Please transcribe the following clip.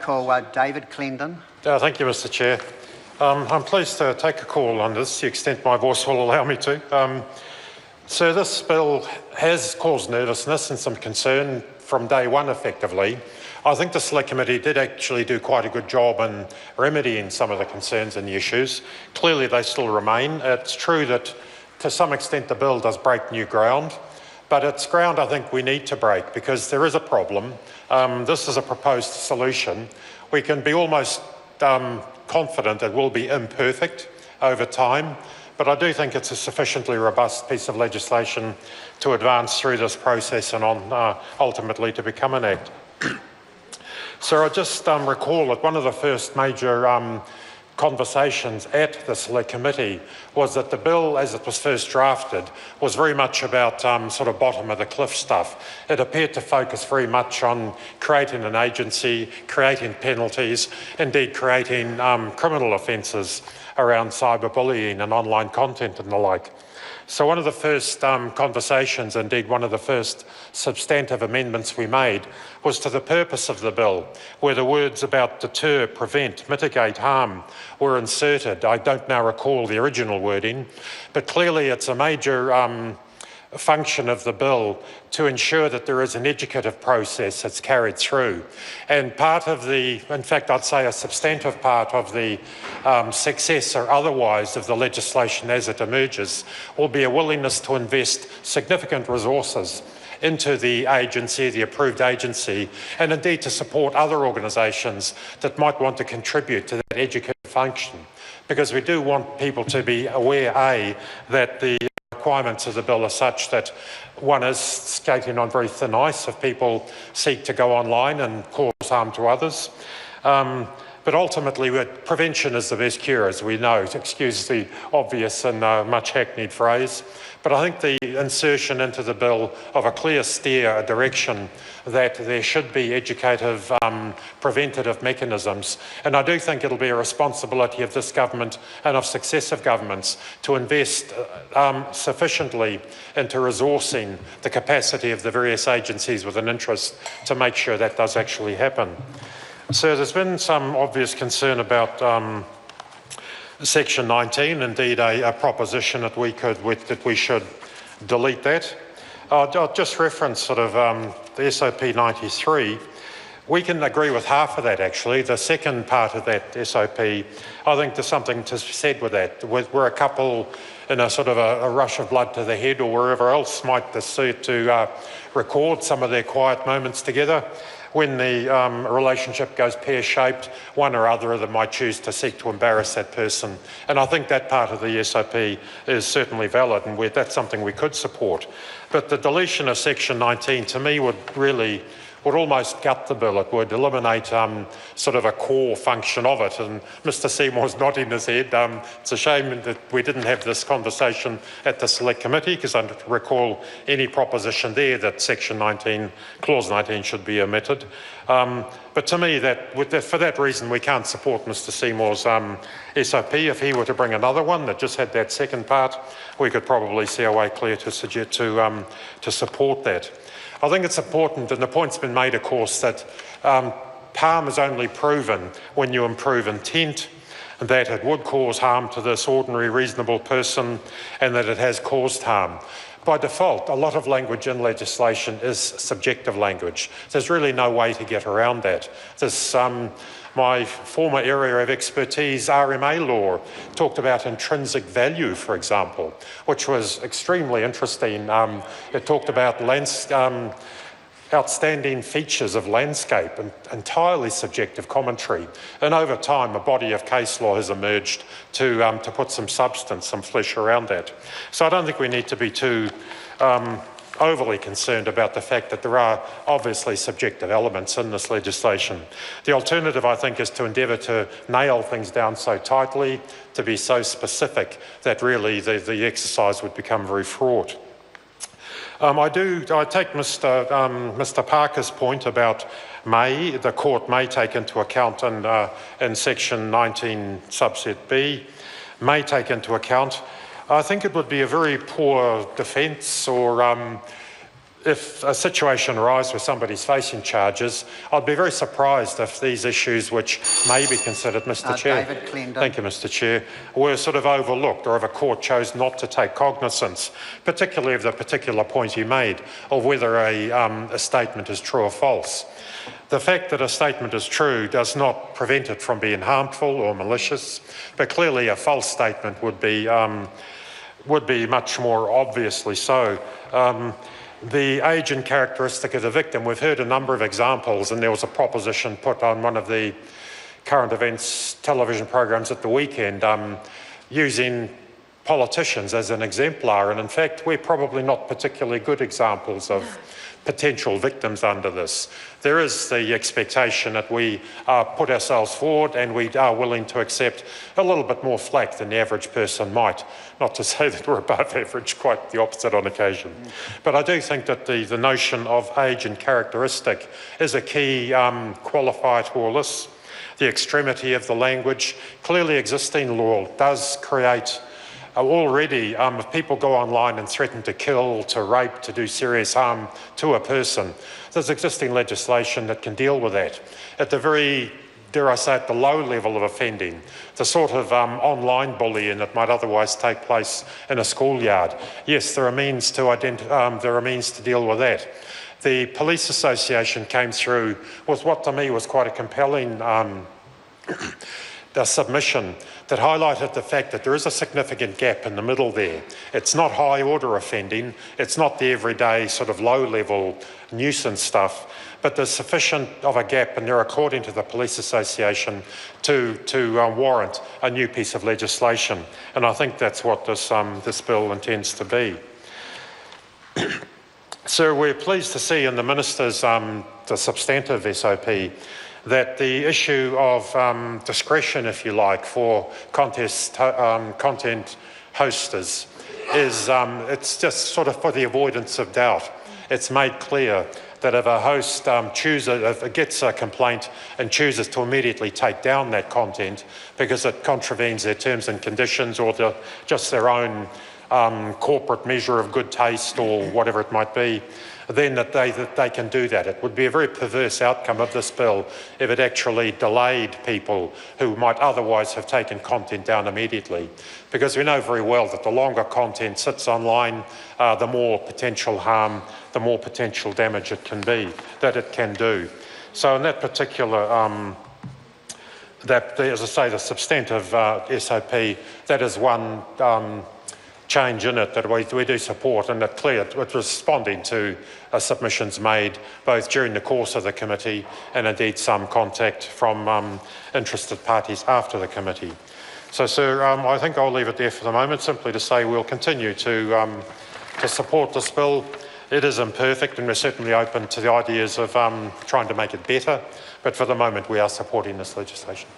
call David Clendon. Thank you, Mr Chair. I'm pleased to take a call on this, to the extent my voice will allow me to. So this bill has caused nervousness and some concern from day one, effectively. I think the Select Committee did actually do quite a good job in remedying some of the concerns and the issues. Clearly they still remain. It's true that to some extent the bill does break new ground, but it's ground I think we need to break because there is a problem. This is a proposed solution. We can be almost confident it will be imperfect over time, but I do think it's a sufficiently robust piece of legislation to advance through this process and on ultimately to become an act. So I just recall that one of the first major conversations at the Select Committee was that the bill, as it was first drafted, was very much about sort of bottom of the cliff stuff. It appeared to focus very much on creating an agency, creating penalties, indeed creating criminal offences around cyberbullying and online content and the like. So one of the first conversations, indeed one of the first substantive amendments we made, was to the purpose of the bill, where the words about deter, prevent, mitigate harm were inserted. I don't now recall the original wording, but clearly it's a major function of the bill to ensure that there is an educative process that's carried through. And part of the, in fact, I'd say a substantive part of the success or otherwise of the legislation as it emerges will be a willingness to invest significant resources into the agency, the approved agency, and indeed to support other organisations that might want to contribute to that educative function. Because we do want people to be aware, A, that the requirements of the bill are such that one is skating on very thin ice if people seek to go online and cause harm to others. But ultimately, prevention is the best cure, as we know. Excuse the obvious and much hackneyed phrase. But I think the insertion into the bill of a clear steer, a direction that there should be educative, preventative mechanisms. And I do think it'll be a responsibility of this government and of successive governments to invest sufficiently into resourcing the capacity of the various agencies with an interest to make sure that does actually happen. So there's been some obvious concern about Section 19, indeed a proposition that we should delete that. I'll just reference sort of the SOP 93. We can agree with half of that actually. The second part of that SOP, I think there's something to be said with that. We're a couple in a sort of a rush of blood to the head or wherever else might decide to record some of their quiet moments together. When the relationship goes pear-shaped, one or other of them might choose to seek to embarrass that person. And I think that part of the SOP is certainly valid and that's something we could support. But the deletion of Section 19 to me would almost gut the bill. It would eliminate sort of a core function of it. And Mr Seymour's nodding his head. It's a shame that we didn't have this conversation at the Select Committee because I don't recall any proposition there that Section 19, Clause 19 should be omitted. But to me, for that reason, we can't support Mr Seymour's SOP. If he were to bring another one that just had that second part, we could probably see a way clear to support that. I think it's important, and the point's been made, of course, that harm is only proven when you improve intent, that it would cause harm to this ordinary, reasonable person, and that it has caused harm. By default, a lot of language in legislation is subjective language. There's really no way to get around that. My former area of expertise, RMA law, talked about intrinsic value, for example, which was extremely interesting. It talked about outstanding features of landscape and entirely subjective commentary. And over time, a body of case law has emerged to put some substance, some flesh around that. So I don't think we need to be too overly concerned about the fact that there are obviously subjective elements in this legislation. The alternative, I think, is to endeavour to nail things down so tightly, to be so specific that really the exercise would become very fraught. I take Mr Parker's point about the court may take into account in Section 19 subset B, may take into account. I think it would be a very poor defence or if a situation arises where somebody's facing charges, I'd be very surprised if these issues, which may be considered, Mr. Chair, David Cleandon. Thank you, Mr. Chair, were sort of overlooked, or if a court chose not to take cognizance, particularly of the particular point you made, of whether a statement is true or false. The fact that a statement is true does not prevent it from being harmful or malicious, but clearly a false statement would be much more obviously so. The age and characteristic of the victim, we've heard a number of examples, and there was a proposition put on one of the current events television programs at the weekend using politicians as an exemplar, and in fact we're probably not particularly good examples of potential victims under this. There is the expectation that we put ourselves forward and we are willing to accept a little bit more flack than the average person might. Not to say that we're above average, quite the opposite on occasion. But I do think that the notion of age and characteristic is a key qualifier to all this. The extremity of the language, clearly existing law does create already, if people go online and threaten to kill, to rape, to do serious harm to a person, there's existing legislation that can deal with that. At the very, dare I say, at the low level of offending, the sort of online bullying that might otherwise take place in a schoolyard, yes, there are means to deal with that. The Police Association came through with what to me was quite a compelling the submission that highlighted the fact that there is a significant gap in the middle there. It's not high order offending, it's not the everyday sort of low level nuisance stuff, but there's sufficient of a gap in there, according to the Police Association, to warrant a new piece of legislation. And I think that's what this bill intends to be. So we're pleased to see in the Minister's the substantive SOP that the issue of discretion, if you like, for content hosters is, it's just sort of for the avoidance of doubt. It's made clear that if a host gets a complaint and chooses to immediately take down that content because it contravenes their terms and conditions or just their own corporate measure of good taste or whatever it might be, then that they can do that. It would be a very perverse outcome of this bill if it actually delayed people who might otherwise have taken content down immediately. Because we know very well that the longer content sits online, the more potential harm, the more potential damage it can do. So in that particular, as I say, the substantive SOP, that is one change in it that we do support, and that clear it's responding to submissions made both during the course of the committee and indeed some contact from interested parties after the committee. So, sir, I think I'll leave it there for the moment, simply to say we'll continue to support this bill. It is imperfect, and we're certainly open to the ideas of trying to make it better, but for the moment we are supporting this legislation.